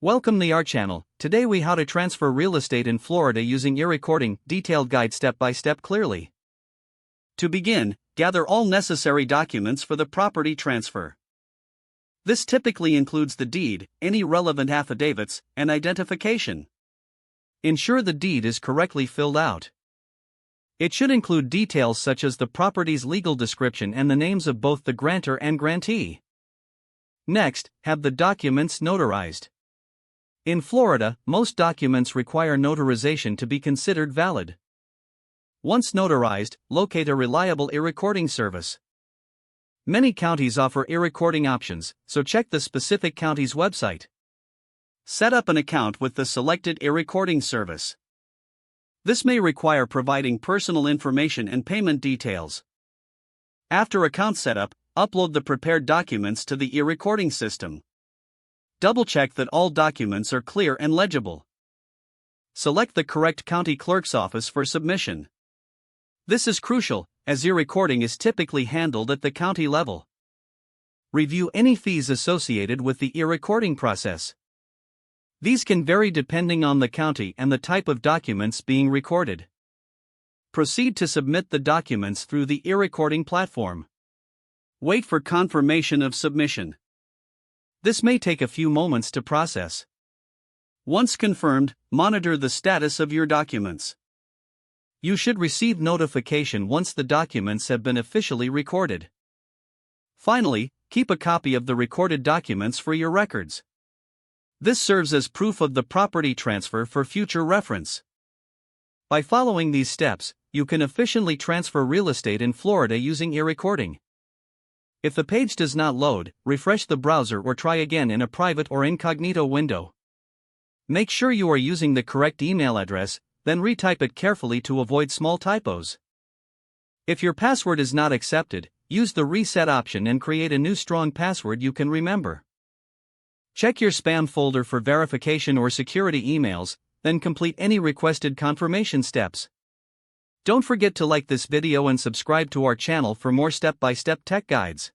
Welcome to our channel. Today we how to transfer real estate in Florida using eRecording, detailed guide step by step clearly. To begin, gather all necessary documents for the property transfer. This typically includes the deed, any relevant affidavits, and identification. Ensure the deed is correctly filled out. It should include details such as the property's legal description and the names of both the grantor and grantee. Next, have the documents notarized. In Florida, most documents require notarization to be considered valid. Once notarized, locate a reliable eRecording service. Many counties offer eRecording options, so check the specific county's website. Set up an account with the selected eRecording service. This may require providing personal information and payment details. After account setup, upload the prepared documents to the eRecording system. Double-check that all documents are clear and legible. Select the correct county clerk's office for submission. This is crucial, as eRecording is typically handled at the county level. Review any fees associated with the eRecording process. These can vary depending on the county and the type of documents being recorded. Proceed to submit the documents through the eRecording platform. Wait for confirmation of submission. This may take a few moments to process. Once confirmed, monitor the status of your documents. You should receive notification once the documents have been officially recorded. Finally, keep a copy of the recorded documents for your records. This serves as proof of the property transfer for future reference. By following these steps, you can efficiently transfer real estate in Florida using eRecording. If the page does not load, refresh the browser or try again in a private or incognito window. Make sure you are using the correct email address, then retype it carefully to avoid small typos. If your password is not accepted, use the reset option and create a new strong password you can remember. Check your spam folder for verification or security emails, then complete any requested confirmation steps. Don't forget to like this video and subscribe to our channel for more step-by-step tech guides.